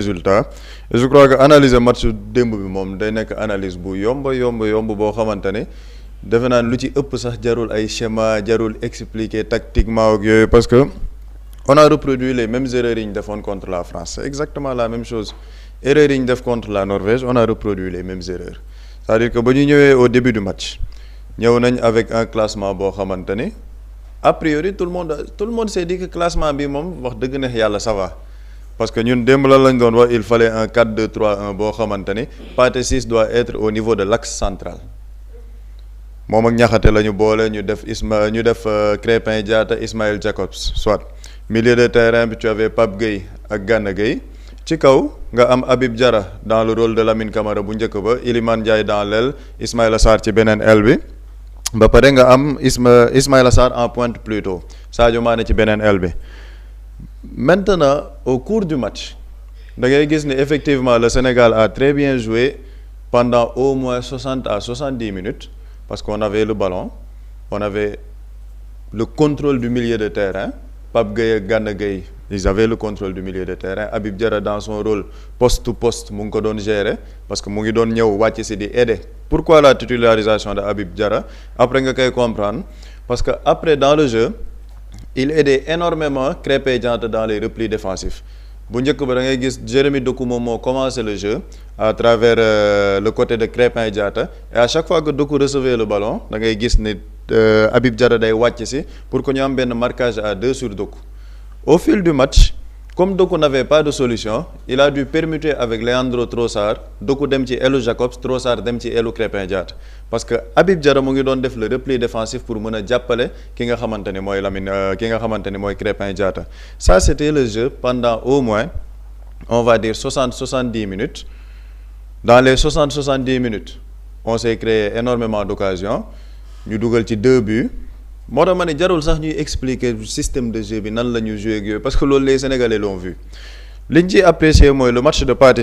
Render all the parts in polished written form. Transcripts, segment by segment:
résultat et je crois que analyser match démb bi moom day nekk analyse bu yomb boo xamante ne defe naan lu ci ëpp sax jarul ay schéma jarul expliquer tactiquement ak yooyu parce que on a reproduit les mêmes erreurs yi ñu defoon contre la France c'est exactement la même chose erreurs yi ñu def contre la Norvège on a reproduit les mêmes erreurs c'est-à-dire que ba ñu ñëwee au début du match ñëw nañ avec un classement boo xamante ni a priori tout le monde s'est dit que classement bi moom wax dëgg neex yàlla ça va parce que ñun démb la lañ doon wax il fallait un 4-2-3-1 boo xamante ni Pathé Ciss doit être au niveau de l'axe central moom ak Niakhaté la ñu boole ñu def Crépin Diatta Ismaël Jacobs soit milieu de terrain bi tu avais Pape Gueye ak Gana Gueye ci kaw nga am Habib Diarra dans le rôle de Lamine Camara bu njëkk ba Iliman Ndiaye dans l'aile Ismaïla Sarr ci beneen aile bi ba pare nga am Ismaïla Sarr en pointe plutôt Sadio Mané ci beneen aile bi maintenant au cours du match da ngay gis ni effectivement le Sénégal a très bien joué pendant au moins 60 à 70 minutes parce qu'on avait le ballon on avait le contrôle du milieu de terrain Pape Gueye ak Gana Gueye ils avaient le contrôle du milieu de terrain Habib Diarra dans son rôle poste to poste mu ngi ko doon gérer parce que mu ngi doon ñëw wàcc si di aider pourquoi la titularisation de Habib Diarra après nga koy comprendre parce que après dans le jeu il aidait énormément Krépin Diatta dans les replis défensifs bu njëkk ba da ngay gis Jérémy Doku moom moo commencé le jeu à travers le côté de Krépin Diatta et à chaque fois que Doku recevait le ballon da ngay gis ni Habib Diarra day wàcc si pour que ñu am benn marquage à 2 sur Doku au fil du match comme Doku n'avait pas de solution il a dû permuter avec Leandro Trossard Doku dem ci elu Jacobs Trossard dem ci elu Krépin Diatta parce que Habib Diarra mu ngi doon def le repli défensif pour mën a jàppale ki nga xamante ni mooy mooy Krépin Diatta ça c'était le jeu pendant au moins on va dire 60-70 minutes dans les 60-70 minutes on s'est créé énormément d'occasions ñu dugal ci 2 buts moo tax ma ne jarul sax ñuy expliquer système de jeu bi nan la ñu joué ak yooyu parce que loolu les Sénégalais l'ont vu liñ ciy apprécier mooy le match de Pathé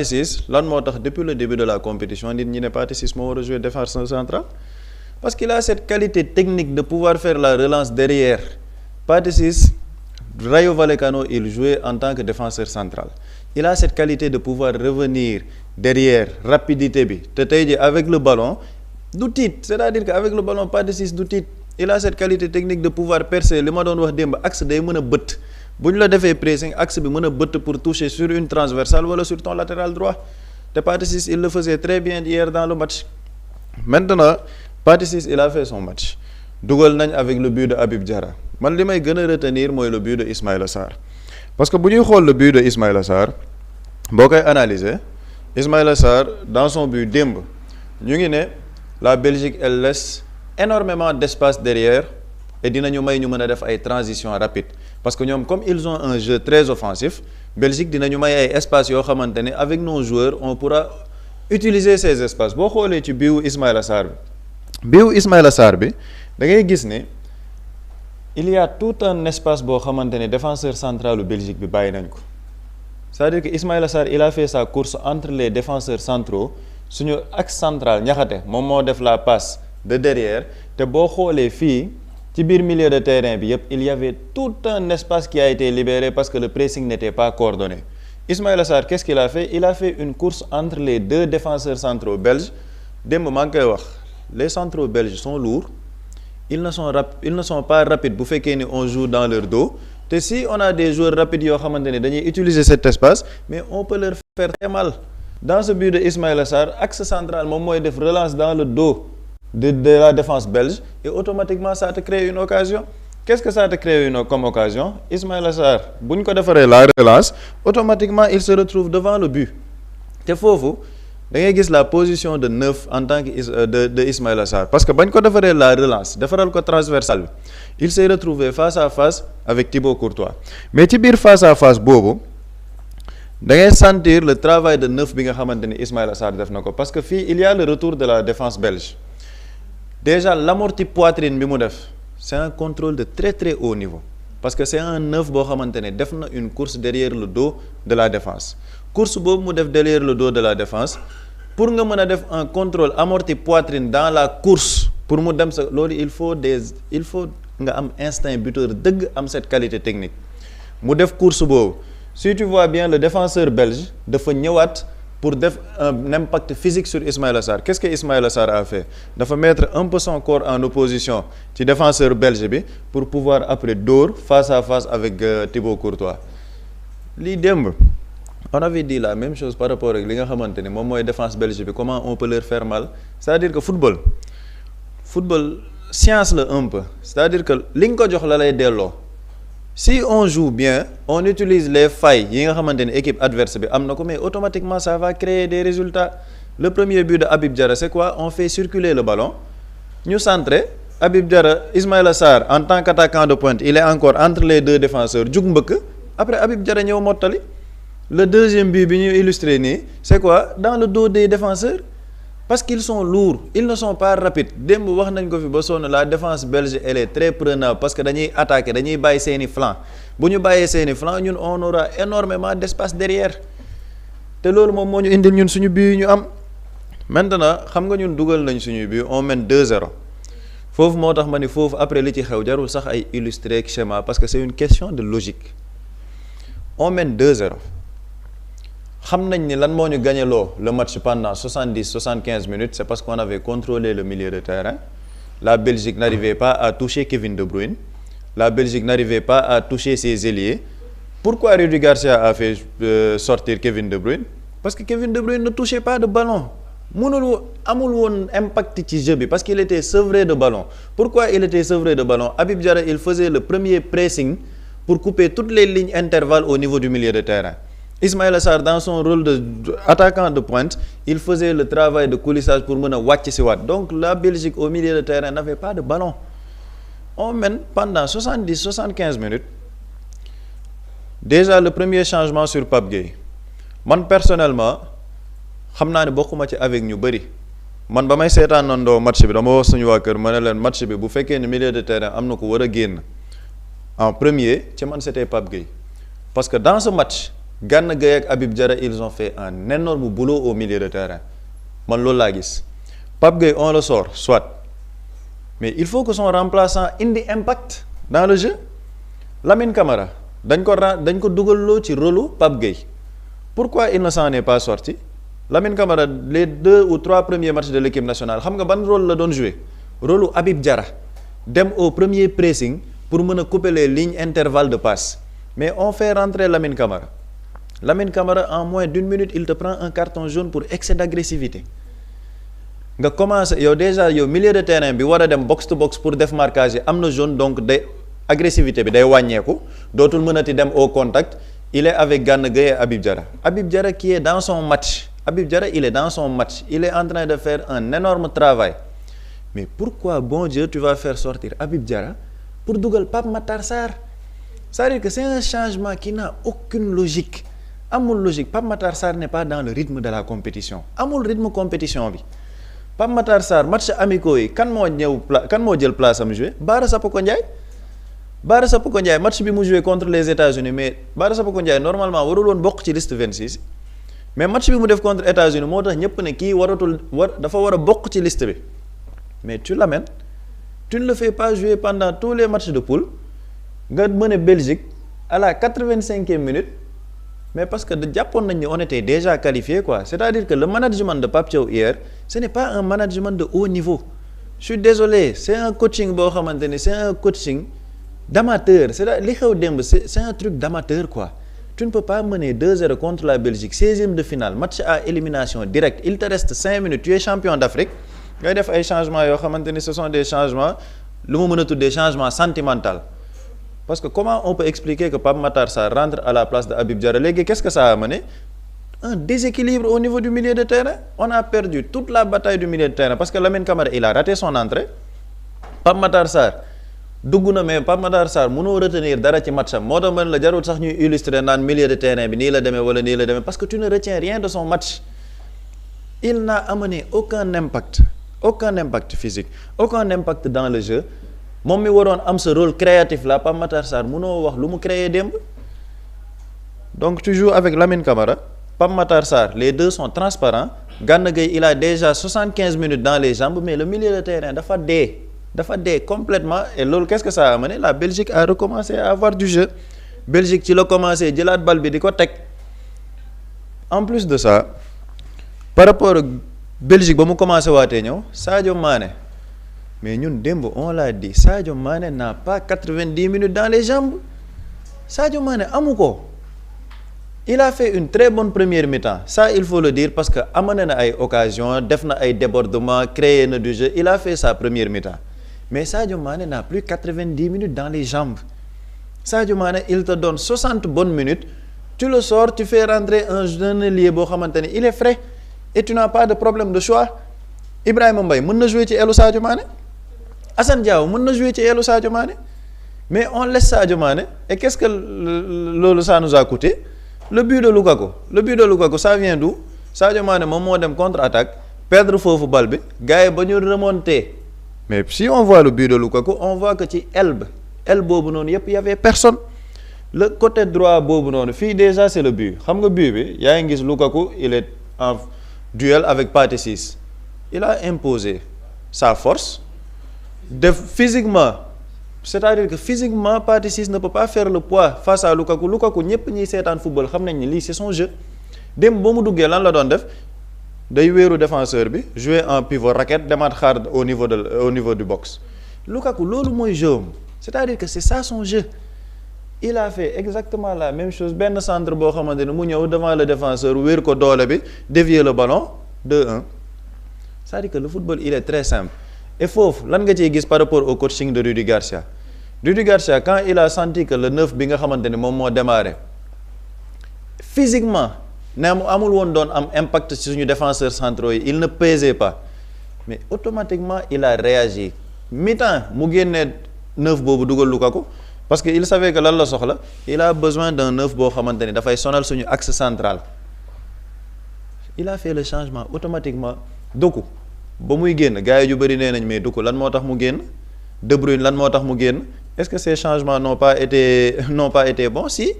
Ciss lan moo tax depuis le début de la compétition nit ñi ne Pathé Ciss moo war a jouer défenseur central parce qu'il a cette qualité technique de pouvoir faire la relance derrière Pathé Ciss Rayo Vallecano il jouait en tant que défenseur central il a cette qualité de pouvoir revenir derrière rapidité bi te tey ji avec le ballon du tiit c'est-à-dire que avec le ballon Pathé Ciss du tiit il a cette qualité technique de pouvoir percer li ma doon wax démb axe day mën a bëtt bu ñu la defee pressing axe bi mën a bëtt pour toucher sur une transversale wala sur ton latéral droit te Pathé Ciss il le faisait très bien hier dans le match maintenant Pathé Ciss il a fait son match dugal nañ avec le but de Habib Diarra man li may gën a retenir mooy le but de Ismaïla Sarr parce que bu ñuy xool le but de Ismaïla Sarr boo koy analyser Ismaïla Sarr dans son but démb ñu ngi ne la Belgique elle laisse énormément d'espace derrière et dinañu may ñu mën a def ay transitions rapides parce que ñoom comme ils ont un jeu très offensif Belgique dinañu may ay espaces yoo xamante ne avec nos joueurs on pourra utiliser ces espaces boo xoolee ci biiwu Ismaïla Sarr bi da ngay gis ne il y a tout un espace boo xamante ne défenseur central u Belgique bi bàyyi nañ ko c'est-à-dire que Ismaïla Sarr il a fait sa course entre les défenseurs centraux suñu axe central Niakhaté moom moo def la passe de derrière te boo xoolee fii ci biir milieu de terrain bi yëpp il y avait tout un espace qui a été libéré parce que le pressing n'était pas coordonné Ismaïla Sarr qu'est-ce qu'il a fait il a fait une course entre les 2 défenseurs centraux belges démb maa ngi koy wax les centraux belges sont lourds ils ne sont pas rapides bu fekkee ni on joue dans leur dos te si on a des joueurs rapides yoo xamante ne dañuy utiliser cet espace mais on peut leur faire très mal dans ce but de Ismaïla Sarr axe central moom mooy def relance dans le dos de la défense belge et automatiquement ça te crée une occasion qu'est-ce que ça te crée comme occasion Ismaïla Sarr bu ñu ko defaree la relance automatiquement il se retrouve devant le but te foofu da ngay gis la position de 9 en tant que de Ismaïla Sarr parce que bañ ko defaree la relance defaral ko transversale bi il s'est retrouvé face à face avec Thibaut Courtois mais ci biir face à face boobu da ngay sentir le travail de neuf bi nga xamante ni Ismaïla Sarr def na ko parce que fii il y a le retour de la défense belge déjà l'amorti poitrine bi mu def c'est un contrôle de très très haut niveau parce que c'est un neuf boo xamante ne def na une course derrière le dos de la défense course boobu mu def derrière le dos de la défense pour nga mën a def un contrôle amorti poitrine dans la course pour mu dem sa loolu il faut nga am instinct buteur dëgg am cette qualité technique mu def course boobu si tu vois bien le défenseur belge dafa ñëwaat pour def un impact physique sur Ismaïla Sarr. Qu'est-ce que Ismaïla Sarr a fait? Dafa mettre un peu son corps en opposition ci défenseur belge bi pour pouvoir après dóor face à face avec Thibaut Courtois. Lii démb on avait dit la même chose par rapport ak li nga xamante ni moom mooy défense belge bi, comment on peut leur faire mal. C'est-à-dire que football science la un peu, c'est-à-dire que li nga ko jox la lay delloo. Si on joue bien, on utilise les failles yi nga xamante ni équipe adverse bi am na ko, mais automatiquement ça va créer des résultats. Le premier but de Habib Diarra c'est quoi? On fait circuler le ballon, ñu centré, Habib Diarra, Ismaïla Sarr en tant qu'attaquant de pointe il est encore entre les deux défenseurs, jug mbëkk, après Habib Diarra ñëw mottali. Le deuxième but bi ñu illustré nii c'est quoi? Dans le dos des défenseurs, parce qu'ils sont lourds, ils ne sont pas rapides. Démb wax nañ ko fi ba sonn, la défense belge elle est très prenable parce que dañuy attaquer, dañuy bàyyi seeni flanc. Bu ñu bàyyee seeni flanc ñun on aura énormément d'espace derrière te loolu moom moo ñu indil ñun suñu but ñu am. Maintenant xam nga ñun dugal nañ suñu but, on mène 2-0 foofu moo tax ma ni foofu après li ci xew jarul sax ay illustrer ak schéma parce que c'est une question de logique. On mène 2-0. xam nañ ni lan moo ñu gagneloo le match pendant 70-75 minutes, c'est parce qu'on avait contrôlé le milieu de terrain. La Belgique n'arrivait pas à toucher Kevin De Bruyne. La Belgique n'arrivait pas à toucher ses ailiers. Pourquoi Rudi Garcia a fait sortir Kevin De Bruyne? Parce que Kevin De Bruyne ne touchait pas de ballon. Amul woon impact ci jeu bi parce qu'il était sevré de ballon. Pourquoi il était sevré de ballon? Habib Diarra il faisait le premier pressing pour couper toutes les lignes intervalles au niveau du milieu de terrain. Ismaïla Sarr dans son rôle d'attaquant de pointe, il faisait le travail de coulissage pour mën a wàcc si waat. Donc la Belgique au milieu de terrain n'avait pas de ballon. On mène pendant 70-75 minutes. Déjà le premier changement sur Pape Gueye. Man personnellement xam naa ne bokkuma ci avec ñu bëri. Man ba may seetaanandoo match bi dama wax suñu waa kër ma ne leen match bi bu fekkee ne milieu de terrain am na ko war a génn en premier ci man c'était Pape Gueye. Parce que dans ce match Gana Gueye ak Habib Diarra ils ont fait un énorme boulot au milieu de terrain man loolu laa gis. Pape Gueye on le sort soit, mais il faut que son remplaçant indi impact dans le jeu. Lamine Camara dañ ko dugaloo ci rôlu Pape Gueye. Pourquoi il ne s'en est pas sorti? Lamine Camara les 2 ou 3 premiers matchs de l'équipe nationale xam nga ban rôle la doon jouer? Rôlu Habib Diarra dem au premier pressing pour mën a couper les lignes intervalles de passe. Mais on fait rentrer Lamine Camara. Lamine Camara en moins d'1 minute il te prend un carton jaune pour excès d'agressivité. Nga commencé yow déjà yow milieu de terrain bi war a dem box to box pour def marquage am na jaune, donc day agressivité bi day wàññeeku dootul mënati dem au contact. Il est avec Gana Gueye et Habib Diarra. Habib Diarra qui est dans son match. Habib Diarra il est dans son match. Il est en train de faire un énorme travail. Mais pourquoi bon Dieu tu vas faire sortir Habib Diarra pour dugal Pape Matar Sarr? C'est-à-dire que c'est un changement qui n'a aucune logique. Amul logique. Pape Matar Sarr n'est pas dans le rythme de la compétition. Amul rythme compétition bi. Pape Matar Sarr match amicaux yi kan moo jël place am joué? Bara Sapoko Ndiaye match bi mu joué contre les États-Unis, mais Bara Sapoko Ndiaye normalement warul woon bokk ci liste 26 mais match bi mu def contre États-Unis moo tax ñëpp ne kii dafa war a bokk ci liste bi. Mais tu l'amènes, tu ne le fais pas jouer pendant tous les matchs de poule nga mën a Belgique à la 85e minute. Mais parce que jàppoon nañ ni on était déjà qualifié quoi. C'est-à-dire que le management de Pape Thiaw hier ce n'est pas un management de haut niveau. Je suis désolé, c'est un coaching boo xamante ni c'est un coaching d'amateur. C'est-à-dire li xew démb c'est un truc d'amateur quoi. Tu ne peux pas mener 2-0 contre la Belgique 16e de finale, match à élimination directe. Il te reste 5 minutes, tu es champion d'Afrique ngay def ay changements yoo xamante ni ce sont des changements lu ma mën a tuddee changement sentimental. Parce que comment on peut expliquer que Pape Matar Sarr rentre à la place de Habib Diarra? Léegi qu'est-ce que ça a amené? Un déséquilibre au niveau du milieu de terrain. On a perdu toute la bataille du milieu de terrain parce que Lamine Camara il a raté son entrée. Pape Matar Sarr dugg na mais Pape Matar Sarr mënoo retenir dara ci match am moo tax man la jarul sax ñuy illustrer naan milieu de terrain bi nii la demee wala nii la demee parce que tu ne retiens rien de son match. Il n'a amené aucun impact physique, aucun impact dans le jeu. Moom mi waroon am ce rôle créatif là Pape Matar Sarr mënoo wax lu mu créé démb. Donc tu joues avec Lamine Camara, Pape Matar Sarr, les deux sont transparents. Gana Gueye il a déjà 75 minutes dans les jambes mais le milieu de terrain dafa dee complètement et loolu qu'est-ce que ça a amené? La Belgique a recommencé à avoir du jeu. Belgique ci la commencé jëlaat bal bi di ko teg en plus de ça par rapport ak Belgique ba mu commencé waatee ñëw Sadio Mané mais ñun démb on l'a dit Sadio Mané n'a pas 90 minutes dans les jambes Sadio Mané amu ko. Il a fait une très bonne première mi-temps ça il faut le dire parce que amené na ay occasion def na ay débordements créé na du jeu il a fait sa première mi-temps mais Sadio Mané n'a plus 90 minutes dans les jambes Sadio Mané il te donne 60 bonnes minutes tu le sors tu fais rentrer un jeune ailier boo xamante ne il est frais et tu n'as pas de problème de choix Ibrahima Mbaye mën na jouer ci elu Sadio Mané Assane Diao mën na jouer ci elu Sadio Mané mais on laisse Sadio Mané et qu'est-ce que loolu ça nous a coûté le but de Lukaku ça vient d'où Sadio Mané moom moo dem contre-attaque perdre foofu bal bi gars yi ba ñu remonter mais si on voit le but de Lukaku on voit que ci aile boobu noonu yëpp y avait personne le côté droit boobu noonu fii déjà c'est le but xam nga but bi yaa ngi gis Lukaku il est en duel avec Pathé Ciss il a imposé sa force def physiquement c'est-à-dire que physiquement Pathé Ciss ne peut pas faire le poids face à Lukaku ñëpp ñiy seetaan football xam nañ ni lii c'est son jeu démb ba mu duggee lan la doon def day wéeru défenseur bi jouer en pivot raquette demaat xaar au niveau du box Lukaku loolu mooy jeu am c'est-à-dire que c'est ça son jeu il a fait exactement la même chose benn centre boo xamante ne mu ñëw devant le défenseur wéer ko doole bi dévier le ballon 2-1 c'est-à-dire que le football il est très simple et foofu lan nga ciy gis par rapport au coaching de Rudi Garcia quand il a senti que le 9 bi nga xamante ne moom moo démarré physiquement ne mu amul woon doon am impact ci suñu défenseurs centraux yi il ne pesait pas mais automatiquement il a réagi mi-temps mu génnee 9 boobu dugal Lukaku parce que il savait que lan la soxla il a besoin d'un 9 boo xamante ni dafay sonal suñu axe central il a fait le changement automatiquement Doku ba muy génn gars yi yu bëri nee nañ mais Doku lan moo tax mu génn De Bruyne lan moo tax mu génn est-ce que ces changements n'ont pas été bons si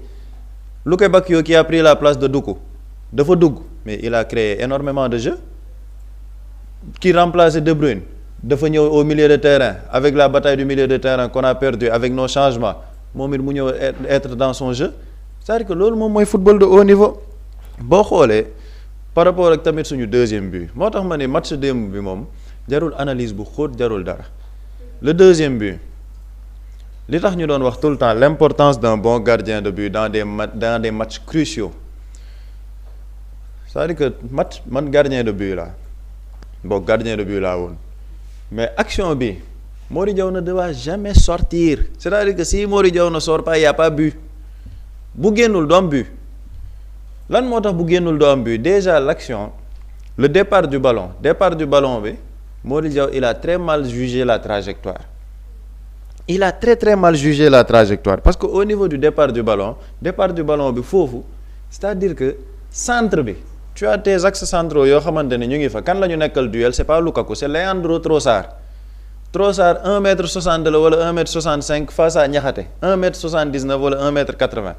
Luke Bacchio qui a pris la place de Doku dafa dugg mais il a créé énormément de jeux qui remplaçait De Bruyne dafa ñëw au milieu de terrain avec la bataille du milieu de terrain qu'on a perdu avec nos changements moom it mu ñëw être dans son jeu c'est-à-dire que loolu moom mooy football de haut niveau boo xoolee par rapport ak tamit suñu deuxième but moo tax ma ne match démb bi moom jarul analyse bu xóot jarul dara le deuxième but li tax ñu doon wax tout le temps l'importance d'un bon gardien de but dans des matchs cruciaux c'est-à-dire que man gardien de but laa woon mais action bi Mori Diaw ne doit jamais sortir c'est-à-dire que si Mori Diaw ne sort pas y a pas but bu génnul doom but lan moo tax bu génnul doom but déjà l'action le départ du ballon bi Mori Diaw il a très mal jugé la trajectoire parce que au niveau du départ du ballon bi foofu c'est-à-dire que centre bi tu as tes axes centraux yoo xamante ne ñu ngi fa kan la ñu nekkal duel c'est pas Lukaku c'est Leandro Trossard 1m60 la wala 1m65 face à Niakhaté 1m79 wala 1m80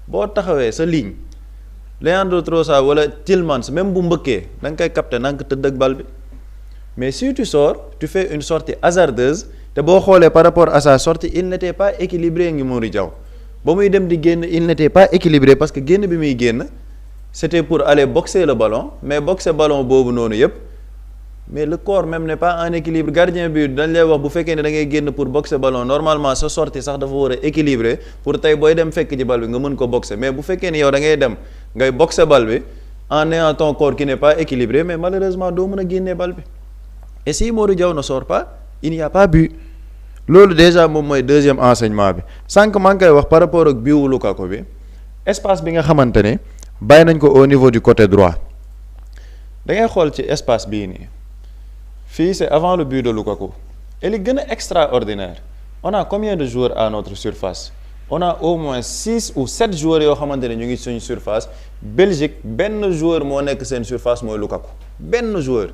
boo taxawee sa ligne Leandro Trossard wala Tielemans même bu mbëkkee da nga koy capter na nga tëdd ak bal bi mais si tu sors tu fais une sortie hasardeuse te boo xoolee par rapport à sa sortie il n'était pas équilibré ngi Mori Diaw ba muy dem di génn il n'était pas équilibré parce que génn bi muy génn c'était pour aller boxer le ballon mais boxer ballon boobu noonu yëpp mais le corps même n'est pas en équilibre gardien bi dañ lay wax bu fekkee ne da ngay génn pour boxer ballon normalement sa sortie sax dafa war a équilibré pour tey booy dem fekk ci bal bi nga mën ko boxer mais bu fekkee ne yow da ngay dem ngay boxer bal bi en ayant ton corps qui n'est pas équilibré mais malheureusement doo mën a génnee bal bi et si Mori Diaw ne sort pas il n'y a pas but loolu déjà moom mooy deuxième enseignement bi sànq maa ngi koy wax par rapport ak biwu Lukaku bi espace bi nga xamante ne bàyyi nañ ko au niveau du côté droit da ngay xool ci espace bii nii fii c'est avant le but de Lukaku et li gën a extraordinaire on a combien de joueurs à notre surface on a au moins 6 ou 7 joueurs yoo xamante ne ñu ngi suñu surface Belgique benn joueur moo nekk seen surface mooy Lukaku benn joueur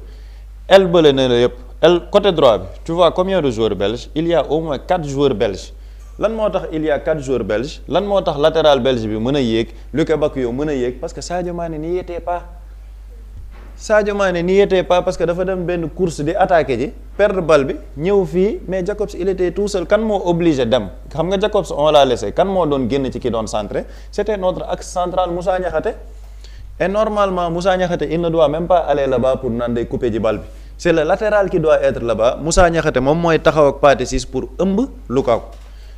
el bële ne la yëpp el côté droit bi tu vois combien de joueurs belges il y a au moins 4 joueurs belges lan moo tax il y a 4 joueurs belges lan moo tax latéral belge bi mën a yéeg Luke Bacchio mën a yéeg parce que Sadio Mané n'y était pas Sadio Mané n'y était pas parce que dafa dem benn course di attaquer ji perdre balle bi ñëw fii mais Jacobs il était tout seul kan moo obligé dem xam nga Jacobs on l'a laissé kan moo doon génn ci ki doon centré c'était notre axe central Moussa Niakhaté et normalement Moussa Niakhaté il ne doit même pas aller là-bas pour naan day couper ji balle bi c'est le latéral qui doit être là-bas Moussa Niakhaté moom mooy taxaw ak Pathé Ciss pour ëmb Lukaku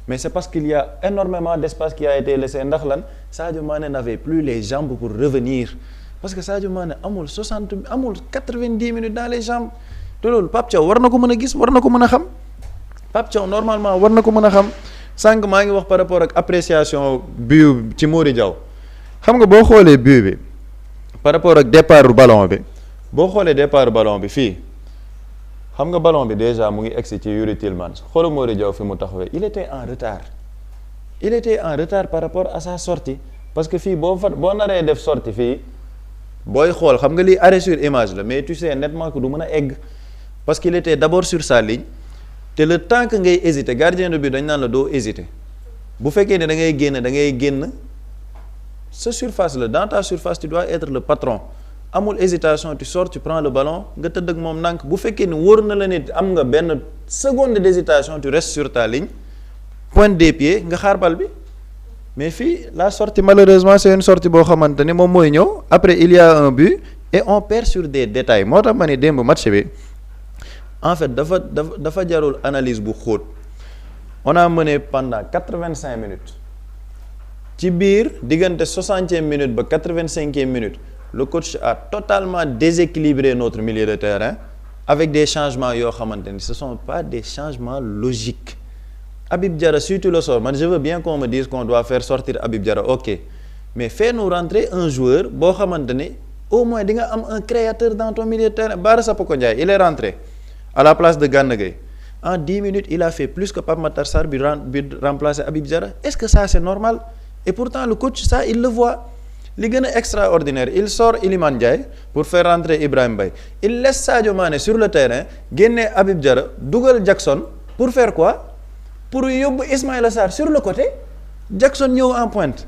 mais c'est parce qu'il y a énormément d'espace qui a été laissé ndax lan Sadio Mané n'avait plus les jambes pour revenir parce que Sadio Mané amul 90 minutes dans les jambes te loolu Pape Thiaw war na ko mën a gis war na ko mën a xam Pape Thiaw normalement war na ko mën a xam sànq maa ngi wax par rapport ak appréciation but ci Mody Diaw xam nga boo xoolee but bi par rapport ak départ ballon bi boo xoolee départ ballon bi fii xam nga ballon bi déjà mu ngi egsi ci Yuri Tillmans xoolal Mody Diaw fi mu taxawee il était en retard par rapport à sa sortie parce que fii boo naree def sortie fii booy xool xam nga lii arrêt sur image la mais tu sais nettement que du mën a egg parce qu'il était d'abord sur sa ligne te le temps que ngay hésiter gardien de but dañ naan la doo hésiter bu fekkee ne da ngay génn sa surface la dans ta surface tu dois être le patron amul hésitation tu sors tu prends le ballon nga tëdd ak moom ndànk bu fekkee ni wóor na la nit am nga benn seconde d'hésitation tu restes sur ta ligne pointe des pieds nga xaar bal bi mais fii la sortie malheureusement c'est une sortie boo xamante ni moom mooy ñëw après il y a un but et on perd sur des détails moo tax ma ne démb match bi en fait dafa jarul analyse bu xóot on a mené pendant 85 minutes ci biir diggante 60e minute ba 85e minute le coach a totalement déséquilibré notre milieu de terrain avec des changements yoo xamante ni ce sont pas des changements logiques Habib Diarra si tu le sors man je veux bien qu'on me dise qu'on doit faire sortir Habib Diarra ok mais fais-nous rentrer un joueur boo xamante ni au moins di nga am un créateur dans ton milieu de terrain Bara Sapoko Ndiaye il est rentré à la place de Gana Gueye en 10 minutes il a fait plus que Pape Matar Sarr bi remplacer Habib Diarra est-ce que ça c'est normal et pourtant le coach ça il le voit li gën a extraordinaire il sort Iliman Ndiaye pour faire rentrer Ibrahima Mbaye il laisse Sadio Mané sur le terrain génne Habib Diarra dugal Jackson pour faire quoi pour yóbbu Ismaïla Sarr sur le côté Jackson ñëw en pointe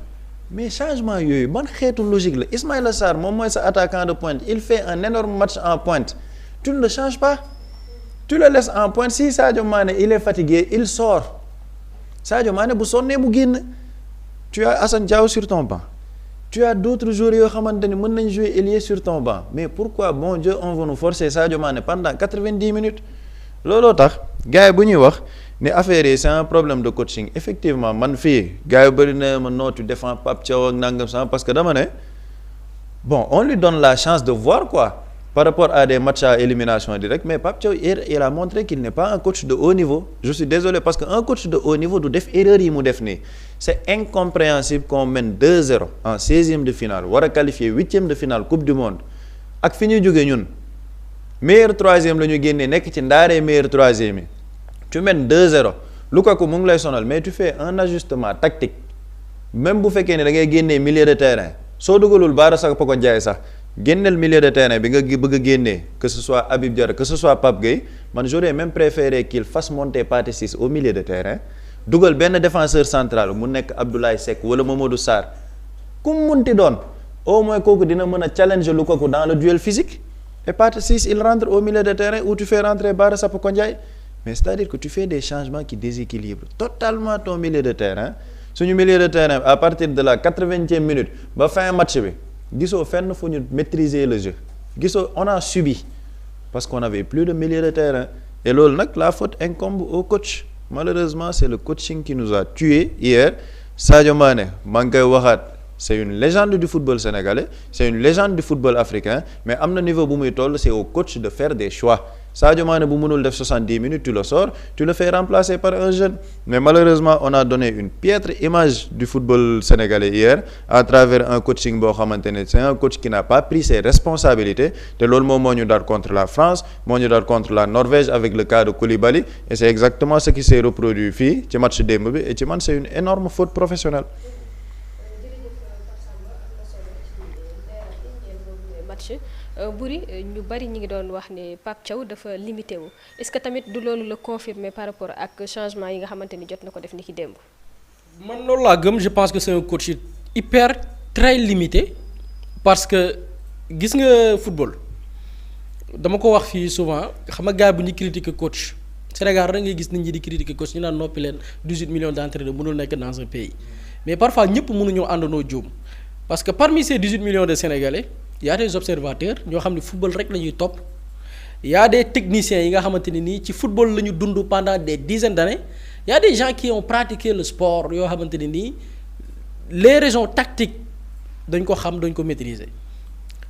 mais changement yooyu ban xeetu logique la Ismaïla Sarr moom mooy sa attaquant de pointe il fait un énorme match en pointe tu ne le changes pas tu le laisses en pointe si Sadio Mané il est fatigué il sort Sadio Mané bu sonnee mu génn tu as Assane Diao sur ton banc tu as d'autres joueurs yoo xamante ni mën nañ jouer ailier sur ton banc mais pourquoi bon Dieu on veut nous forcer Sadio Mané pendant 90 minutes looloo tax gars yi bu ñuy wax ni affaire yi c'est un problème de coaching effectivement man fii gars yu bëri na ma non tu défends Pape Thiaw ak nangam sax parce que dama ne bon on lui donne la chance de voir quoi par rapport à des matchs à élimination directe mais Pape Thiaw il a montré qu'il n'est pas un coach de haut niveau je suis désolé parce que un coach de haut niveau du def erreur yi mu def nii c'est incompréhensible qu'on mène 2-0 en 16e de finale war a qualifier 8e de finale coupe du monde ak fi ñuy jógee ñun meilleur troisième la ñu génnee nekk ci ndaaree meilleur troisième yi tu mènes 2-0 Lukaku mu ngi lay sonal mais tu fais un ajustement tactique même bu fekkee ne da ngay génnee milieu de terrain soo dugalul Bara Sapoko Ndiaye sax génneel milieu de terrain bi nga bëgg a génnee que ce soit Habib Diarra que ce soit Pape Gueye man j'aurais même préféré qu'il fasse monter Pathé Ciss au milieu de terrain dugal benn défenseur central mu nekk Abdoulaye Seck wala Mamadou Sarr ku mu munti doon au moins kooku dina mën a challenger Lukaku dans le duel physique et Pathé Ciss il rentre au milieu de terrain où tu fais rentrer Bara Sapoko Ndiaye mais c'est-à-dire que tu fais des changements qui déséquilibrent totalement ton milieu de terrain suñu milieu de terrain à partir de la 80e minute ba fin match bi gisoo fenn fu ñu maîtriser le jeu gisoo on a subi parce qu'on n'avait plus de milieu de terrain et loolu nag la faute incombe au coach malheureusement c'est le coaching qui nous a tués hier Sadio Mané maa ngi koy waxaat c'est une légende du football sénégalais c'est une légende du football africain mais am na niveau bu muy toll c'est au coach de faire des choix Sadio Mané bu mënul def 70 minutes tu le sors tu le fais remplacer par un jeune mais malheureusement on a donné une piètre image du football sénégalais hier à travers un coaching boo xamante ne c'est un coach qui n'a pas pris ses responsabilités te loolu moom moo ñu daal contre la France moo ñu daal contre la Norvège avec le cas de Koulibaly et c'est exactement ce qui s'est reproduit fii ci match démb bi et ci man c'est une énorme faute professionnelle. Boury ñu bari ñi ngi doon wax ne Pape Thiaw dafa limité wu est-ce que tamit du loolu la confirmer par rapport ak changement yi nga xamante ni jot na ko def ni ki démb. man loolu laa gëm je pense que c'est un coach hyper très limité parce que gis nga football dama ko wax fii souvent xam nga gars bu ñu critiquer coach Sénégal rek ngay gis nit ñi di critiquer coach ñu naan noppi leen 18 millions d'entraîneurs mënul nekk dans un pays mais parfois ñëpp mënuñoo àndandoo juum parce que parmi ces 18 millions de Sénégalais y a des observateurs ñoo xam ne football rek la ñuy topp y a des techniciens yi nga xamante ne nii ci football la ñu dund pendant des dizaines d'années y a des gens qui ont pratiqué le sport yoo xamante ne nii les raisons tactiques dañ ko xam dañ ko maîtriser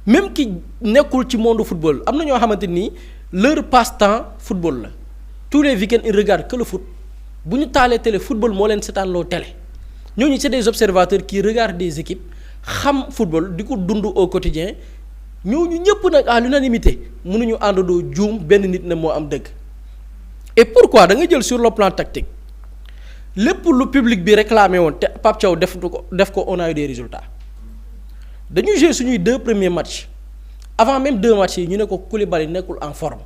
même ki nekkul ci monde football am na ñoo xamante ni leur passe-temps football la tous les week-ends ils regardent que le foot bu ñu taalee télé football moo leen seetaanloo télé ñooñu c'est des observateurs qui regardent des équipes xam football di ko dund au quotidien ñooñu ñëpp nag à l'unanimité mënuñu àndandoo juum benn nit ne moo am dëgg et pourquoi da nga jël sur le plan tactique lépp lu public bi réclamé woon te Pape Thiaw def ko on a eu des résultats dañuy jouer suñuy 2 premiers matchs avant même 2 matchs yi ñu ne ko Koulibaly nekkul en forme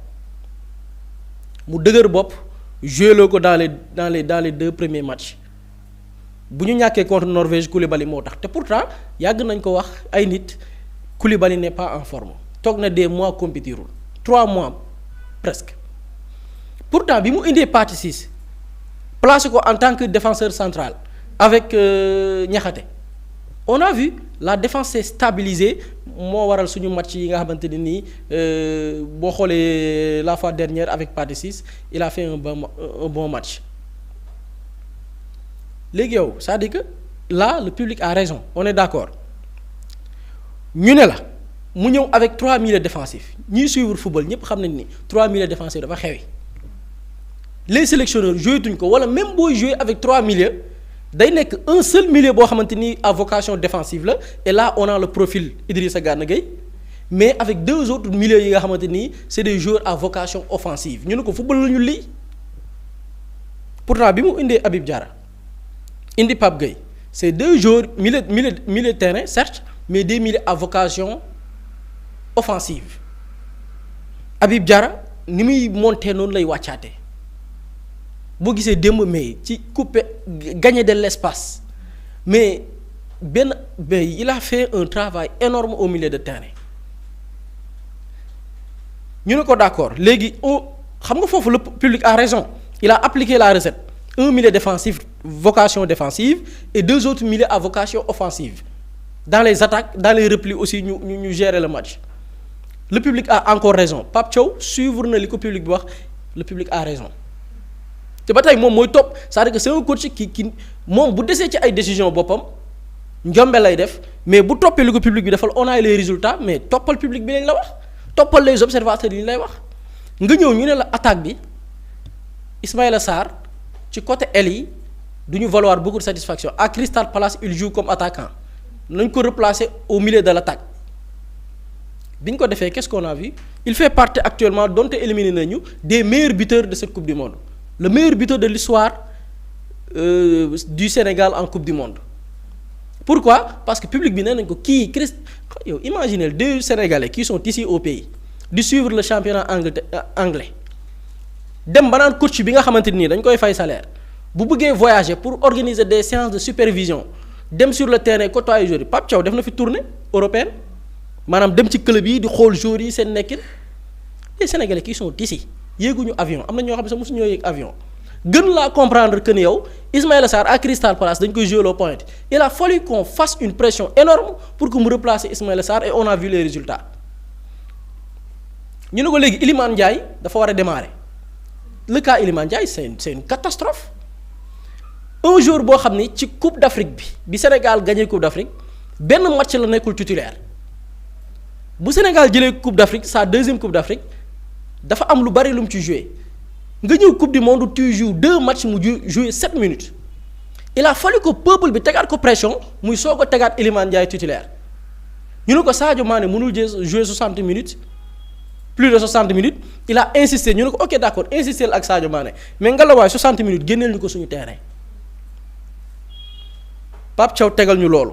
mu dëgër bopp joué loo ko dans les 2 premiers matchs bu ñu ñàkkee contre Norvège Koulibaly moo tax te pourtant yàgg nañ ko wax ay nit Koulibaly n'est pas en forme toog na des mois compétirul 3 mois presque pourtant bi mu indee Pathé Ciss placé ko en tant que défenseur central avec Niakhaté on a vu la défense s'est stabilisée moo waral suñu match yi nga xamante ne nii boo xoolee la fois dernière avec Pathé Ciss il a fait un bon match léegi yow c'est-à-dire que là le public a raison on est d'accord ñu ne la mu ñëw avec 3 milieux défensifs ñiy suivre football ñëpp xam nañ ni 3 milieux défensifs dafa xewi les sélectionneurs joué tuñ ko wala même booy jouer avec 3 milieux day nekk un seul milieu boo xamante ni à vocation défensive la et là on a le profil Idrissa Gana Gueye mais avec 2 autres milieux yi nga xamante ni c'est des joueurs à vocation offensive ñu ne ko football la ñu lii pourtant bi mu indee Habib Diarra indi Pape Gueye c'est 2 joueurs milieu de terrain certes mais des milieux à vocation offensive Habib Diarra ni muy monter noonu lay wàccaatee boo gisee démb mais ci couper gagner de l'espace mais il a fait un travail énorme au milieu de terrain ñu ne ko d'accord léegi xam nga foofu le public a raison il a appliqué la recette un milieu défensif vocation défensive et 2 autres milieux à vocation offensive dans les attaques dans les replis aussi ñu gérer le match le public a encore raison Pape Thiaw suivre na li ko public bi wax le public a raison te ba tey moom mooy topp c'est-à-dire que c'est un coach ki moom bu desee ci ay décision boppam njombe lay def mais bu toppee li ko public bi defal on a les résultats mais toppal public bi lañ la wax toppal les observateurs yi lay wax nga ñëw ñu ne la attaque bi Ismaïla Sarr ci côté aile yi du ñu valoir beaucoup de satisfaction à Crystal Palace il joue comme attaquant nañ ko replacer au milieu de l'attaque bi ñu ko defee qu'est-ce qu'on a vu il fait partie actuellement donte éliminé nañu des meilleurs buteurs de cette coupe du monde le meilleur buteur de l'histoire du Sénégal en coupe du monde pourquoi parce que public bi nee nañ ko kii yow imaginez 2 Sénégalais qui sont ici au pays di suivre le championnat anglais dem ba naan coach bi nga xamante nii dañ koy fay salaire bu bëggee voyager pour organiser des séances de supervision dem sur le terrain côtoyer joueurs yi Pape Thiaw def na fi tournée européenne maanaam dem ci club yi di xool joueurs yi seen nekkin les Sénégalais qui sont ici yéeguñu avion am na ñoo xam ne sax mosu ñoo yéeg avion gën laa comprendre que ni yow Ismaïla Sarr à Crystal Palace dañ koy jouer au point il a fallu qu'on fasse une pression énorme pour que mu replacer Ismaïla Sarr et on a vu les résultats ñu ne ko léegi Iliman Ndiaye dafa war a démarrer le cas Iliman Ndiaye c'est une catastrophe un jour boo xam ni ci Coupe d'Afrique bi Sénégal gagné Coupe d'Afrique benn match la nekkul titulaire bu Sénégal jëlee Coupe d'Afrique sa 2e Coupe d'Afrique dafa am lu bari lu mu ci joué nga ñëw Coupe du Monde tu joues 2 matchs mu joué 7 minutes il a fallu que peuple bi tegaat ko pression muy soog a tegaat Iliman Ndiaye titulaire ñu ne ko Sadio Mané mënul jouer 60 minutes plus de 60 minutes il a insisté ñu ne ko ok d'accord insisté ak Sadio Mané mais nga la waaye 60 minutes génneel ñu ko suñu terrain Pape Thiaw tegal ñu loolu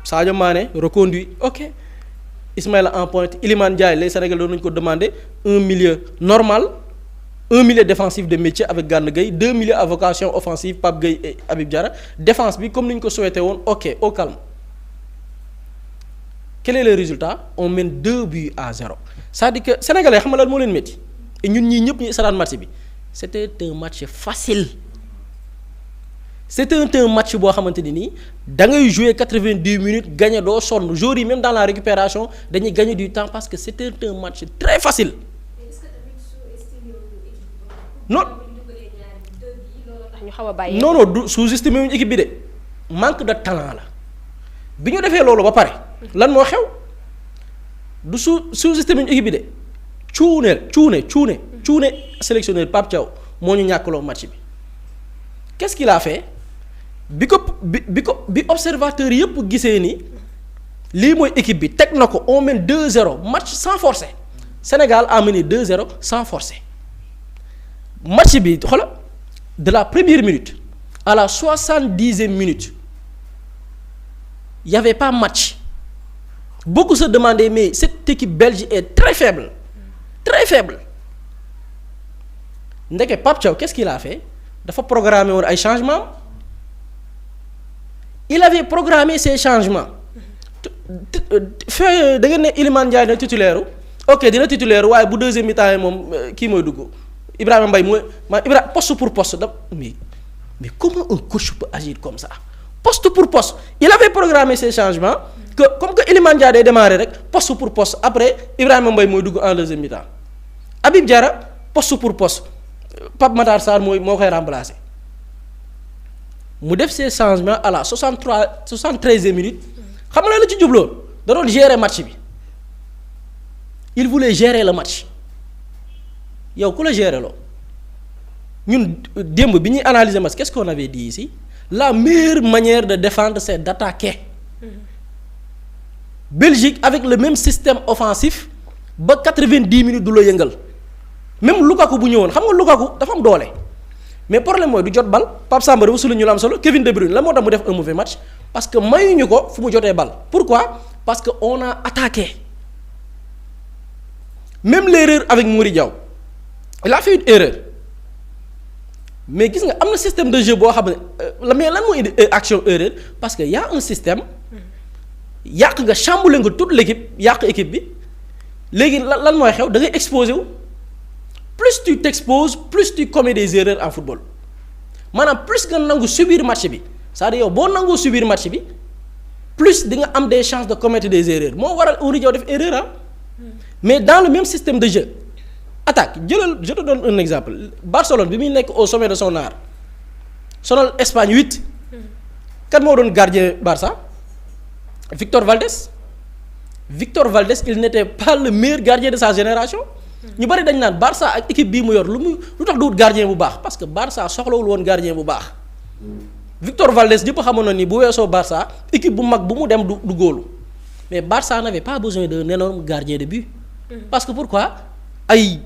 Sadio Mané reconduit ok Ismaïla en pointe Iliman Ndiaye les Sénégalais doon nañu ko demander un milieu normal un milieu défensif de métier avec Gana Gueye 2 milieux à vocation offensive Pape Gueye et Habib Diarra défense bi comme ni ñu ko souhaité woon ok au calme quel est le résultat on mène 2 buts à 0 c'est-à-dire que sénégalais xam nga lan moo leen métti et ñun ñii ñëpp ñu saraan match bi c'était un match facile c'était un match boo xamante ni nii da ngay jouer 90 minutes gagner doo sonn joueurs yi même dans la récupération dañuy gagner du temps parce que c'était un match très facile. non ñu xaw a bàyyi. non du sous-estimé wuñu équipe bi de manque de talent la bi ñu defee loolu ba pare lan moo xew du sous-estimé wuñu équipe bi de cuune sélectionneur Pape Thiaw moo ñu ñàkkaloo match bi qu'est-ce qu'il a fait bi observateur yëpp gisee ni lii mooy équipe bi teg na ko on mène 2-0 match sans forcer Sénégal a mené 2-0 sans forcer match bi xoolal de la première minute à la 70e minute il y avait pas match beaucoup se demandaient mais cette équipe belge est très faible ndeke Pape Thiaw qu'est-ce qu'il a fait dafa programmé woon ay changements il avait programmé ces changements fe da ngeen ne Iliman Ndiaye na titulaire ok dina titulaire waaye bu deuxième mi-temps yi moom kii mooy dugg Ibrahima Mbaye mooy poste pour poste da mais comment un coach peut agir comme ça poste pour poste il avait programmé ces changements que comme que Iliman Ndiaye day démarrer rek poste pour poste après Ibrahima Mbaye mooy dugg en deuxième mi-temps Habib Diarra poste pour poste Pape Matar Sarr moo koy remplacer mu def ces changements à la 73e minute xam nga la ci jubloon da doon gérer match bi il voulait gérer le match yow ku la gérer loo ñun démb bi ñuy analyser match qu'est-ce qu'on avait dit ici la meilleure manière de défendre c'est d'attaquer Belgique avec le même système offensif ba 90 minutes du la yëngal même Lukaku bu ñëwoon xam nga Lukaku dafa am doole mais problème mooy du jot bal Pape Samba dafa sulu ñu la am solo Kevin De Bruyne la moo tax mu def un mauvais match parce que mayuñu ko fu mu jotee bal pourquoi parce que on a attaqué même l'erreur avec Mory Diaw il a fait une erreur mais gis nga am na système de jeu boo xam ne mais lan moo indi action erreur parce que y a un système yàq nga chamboulé nga toute l'équipe yàq équipe bi léegi lan mooy xew da ngay exposé wu plus tu t'exposes plus tu commets des erreurs en football maanaam plus nga nangu subir match bi c'est-à-dire yow boo nangoo subir match bi plus di nga am des chances de commettre des erreurs moo waral Mory Diaw def erreur ah mais dans le même système de jeu attaque jëlal je te donne un exemple Barcelone bi muy nekk au sommet de son art sonal Espagne 8 kan moo doon gardien Barça Victor Valdés il n'était pas le meilleur gardien de sa génération ñu bari dañ naan Barça ak équipe bii mu yor lu tax du wut gardien bu baax parce que Barça soxlawul woon gardien bu baax Victor Valdés ñëpp xamoon na ni bu weesoo Barça équipe bu mag bu mu dem du góolu mais Barça n'avait pas besoin d'un énorme gardien de but parce que pourquoi ay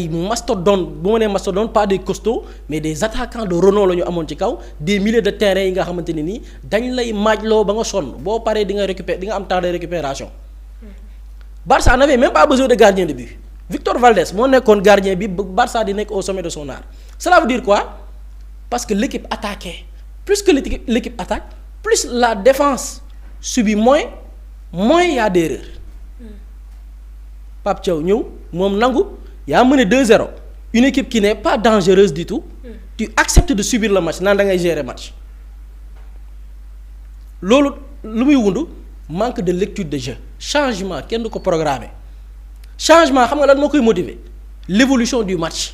mastodonte bu ma nee mastodonte pas des costauds mais des attaquants de renom la ñu amoon ci kaw des milieux de terrain yi nga xamante ne nii dañ lay maajloo ba nga sonn boo paree di nga am temps de récupération Barça n'avait même pas besoin de gardien de but Victor Valdés moo nekkoon gardien bi Barça di nekk au sommet de son art cela veut dire quoi parce que l'équipe attaquait plus que l'équipe attaque plus la défense subit moins y a d'erreurs Pape Thiaw ñëw moom nangu yaa mené 2-0 une équipe qui n'est pas dangereuse du tout tu acceptes de subir le match naan da ngay gérer match loolu lu muy wundu manque de lecture de jeu changement kenn du ko programmer changement xam nga lan moo koy motiver l'évolution du match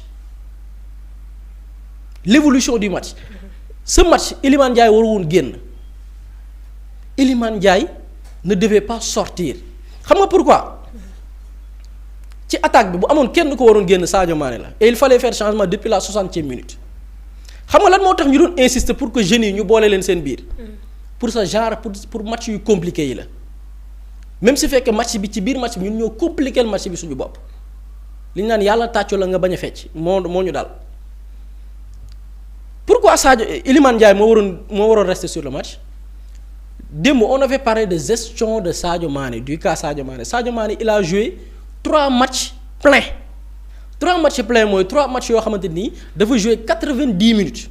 ce match Iliman Ndiaye waru woon génn Iliman Ndiaye ne devait pas sortir xam nga pourquoi ci attaque bi bu amoon kenn ko waroon génn Sadio Mané la et il fallait faire changement depuis la 60e minute xam nga lan moo tax ñu doon insister pour que jeunes yi ñu boole leen seen biir pour ce genre pour match yu compliqué yi la même su fekkee match bi ci biir match bi ñun ñoo compliqué le match bi suñu bopp li ñu naan yàlla tàccu la nga bañ a fecc moo ñu daal pourquoi Sadio Iliman Ndiaye moo waroon rester sur le match démb on avait parlé de gestion de Sadio Mané du cas Sadio Mané il a joué 3 matchs pleins mooy 3 matchs yoo xamante nii dafa jouer 90 minutes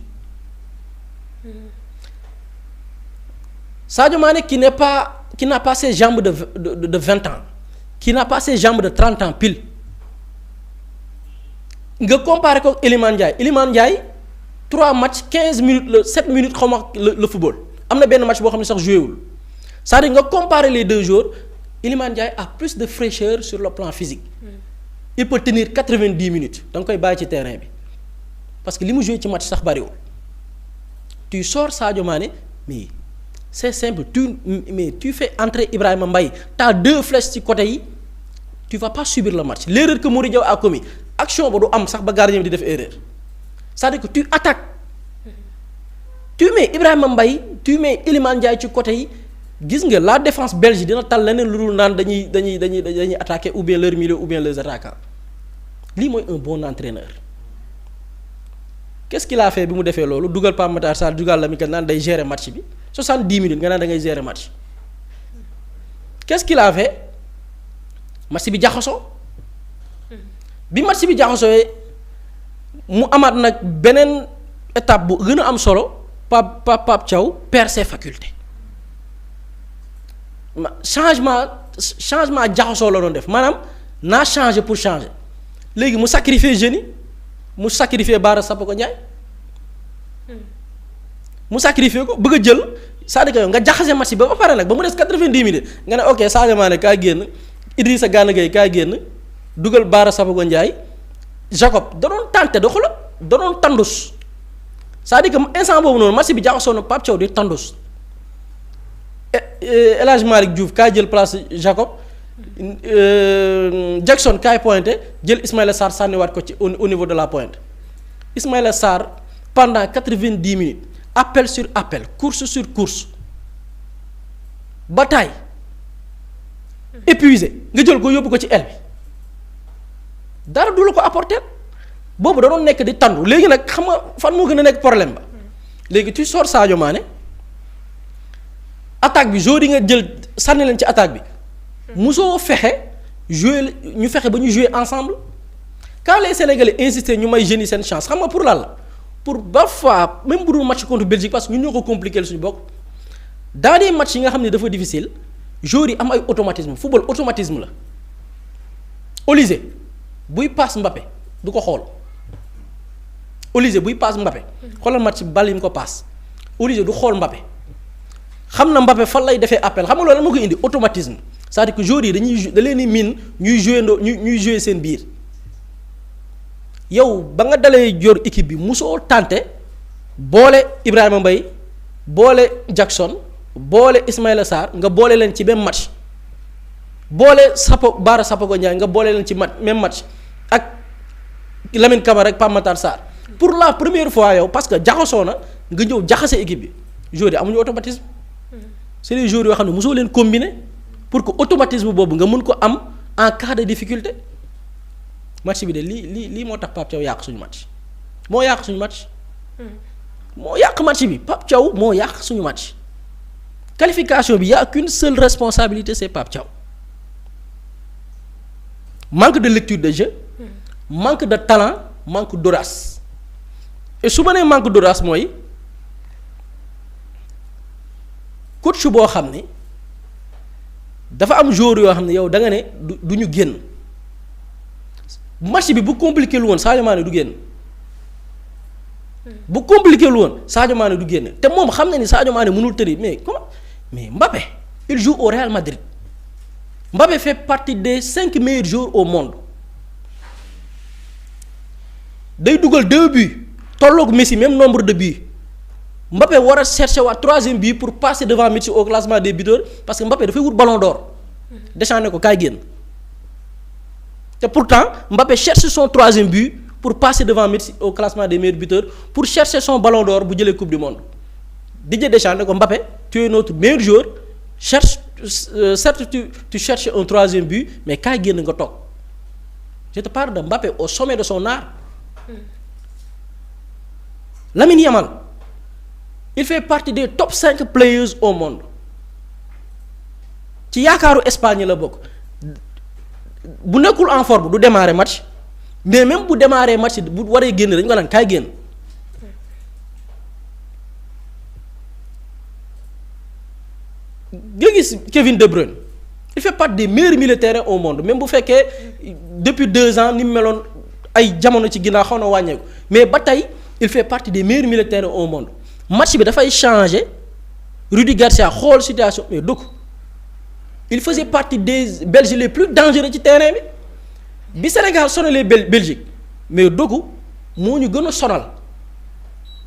Sadio Mané qui n'a pas ses jambes de 20 ans qui n'a pas ses jambes de 30 ans pile nga comparé ko Iliman Ndiaye 3 matchs 15 minutes la 7 minutes xaw ma le football am na benn match boo xam ne sax joué wul c'est-à-dire nga comparer les deux joueurs Iliman Ndiaye a plus de fraîcheur sur le plan physique il peut tenir 90 minutes da nga koy bàyyi ci terrain bi parce que li mu joué ci match sax bariwul tu sors Sadio Mané mais c'est simple tu fais entrer Ibrahima Mbaye t'as 2 flèches ci côté yi tu vas pas subir le match l'erreur que Mory Diaw a commis action ba du am sax ba gardien bi di def erreur c'est-à-dire que tu attaques tu mets Ibrahima Mbaye tu mets Iliman Ndiaye ci côté yi gis nga la défense belge dina tal leneen lu dul naan dañuy attaquer ou bien leur milieu ou bien leurs attaquants lii mooy un bon entraîneur qu'est-ce qu'il a fait bi mu defee loolu dugal Pape Matar Sarr dugal la mi ka naan day gérer match bi 70 minutes nga naan da ngay gérer match qu'est-ce qu'il a fait match bi jaxasoo bi match bi jaxasoo mu amaat nag beneen étape bu gën a am solo Pape Thiaw perd ses facultés changement jaxasoo la doon def maanaam naa changer pour changer léegi mu sacrifier jeunes yi mu sacrifier Bara Sapoko Ndiaye mu sacrifier ko bëgg a jël c'est-à-dire que nga jaxase match ba pare nag ba mu des 90 minutes nga ne ok Sadio Mané kaay génn Idrissa Gana Gueye kaay génn dugal Bara Sapoko Ndiaye Jacob da doon tànte da xoolal da doon tandus c'est-à-dire que instant boobu noonu match bi jaxasoo na Pape Thiaw di tandus El Hadj Malick Diouf kaay jël place Jacob Jackson kaay pointé jël Ismaïla Sarr sànniwaat ko ci au niveau de la pointe Ismaïla Sarr pendant 90 minutes appel sur appel course sur course bataille épuisé nga jël ko yóbbu ko ci aile bi dara du la ko apporter boobu da doon nekk di tandu léegi nag xam nga fan moo gën a nekk problème ba léegi tu sors Sadio Mané attaque bi joueur yi nga jël sànni leen ci attaque bi musoo fexe jouer ñu fexe ba ñu jouer ensemble quand les Sénégalais insister ñu may jeunes yi seen chance xam nga pour lan la pour parfois même bu dul match contre Belgique parce que ñun ñoo ko compliqué suñu bokk dans des matchs yi nga xam ne dafa difficile joueurs yi am ay automatisme football automatisme la Olise buy passe Mbappé du ko xool Olise buy passe Mbappé xoolal match bal yi mu ko passe Olise du xool Mbappé xam na Mbappé fan lay defee appel xam nga loolu moo ko indi automatisme c'est-à-dire que joueurs yi da leen di miin ñuy jouer seen biir yow ba nga dalee yor équipe bi musoo tànte boole Ibrahima Mbaye boole Jackson boole Ismaïla Sarr nga boole leen ci même match boole Bara Sapoko Ndiaye nga boole leen ci même match ak Lamine Camara ak Pape Matar Sarr pour la première fois yow parce que jaxasoo na nga ñëw jaxase équipe bi joueurs yi amuñu automatisme c'est des joueurs yoo xam ne mosoo leen combiner pour que automatisme boobu nga mun ko am en cas de difficulté match bi de lii moo tax Pape Thiaw yàq suñu match moo yàq suñu match. moo yàq match bi Pape Thiaw moo yàq suñu match qualification bi y a qu'une seule responsabilité c'est Pape Thiaw manque de lecture de jeu manque de talent manque d'audace et su ma nee manque d'audace mooy coach boo xam ne dafa am joueur yoo xam ne yow da nga ne du ñu génn match bi bu compliqué lu woon Sadio Mané du génn bu compliqué lu woon Sadio Mané du génn te moom xam na ni Sadio Mané mënul tëri mais comment mais Mbappé il joue au Real Madrid Mbappé fait partie des 5 meilleurs joueurs au monde day dugal 2 buts tolloog Messi même nombre de buts Mbappé war a chercher waa 3e but pour passer devant Messi au classement des buteurs parce que Mbappé dafay wut ballon d'or déchanné ko kaay génn te pourtant Mbappé cherche son 3e but pour passer devant Messi au classement des meilleurs buteurs pour chercher son ballon d'or bu jëlee coupe du monde Didier Deschamps ne ko Mbappé tu es notre meilleur joueur cherche certes tu cherches un 3e but mais kaay génn nga toog je te parle de Mbappé au sommet de son art Lamine Yamal il fait partie des top 5 players au monde ci yaakaaru Espagne la bokk bu nekkul en forme du démarrer match mais même bu démarrer match bu waree génn dañu ko naan kaay génn nga gis Kevin De Bruyne il fait partie des meilleurs militaires au monde même bu fekkee depuis 2 ans ni mu meloon ay jamono ci ginnaaw xaw na wàññeeku mais ba tey il fait partie des meilleurs militaires au monde match bi dafay changer Rudi Garcia xool situation mais dugg il faisait partie des Belges les plus dangereux ci terrain bi Sénégal sonalee Belgique mais dugg moo ñu gën a sonal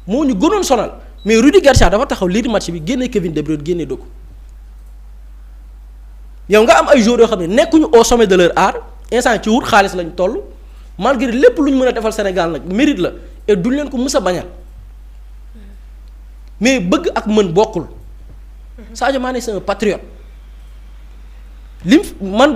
moo ñu gënoon sonal mais Rudi Garcia dafa taxaw lii match bi génne Kevin De Bruyne génne dugg yow nga am ay joueurs yoo xam ne nekkuñu au sommet de leur art instant ci wut xaalis lañ toll malgré lépp lu ñu mën a defal Sénégal nag mérite la et duñ leen ko mës a bañal mais bëgg ak mën bokkul Sadio Mané c'est un patriote lim man dama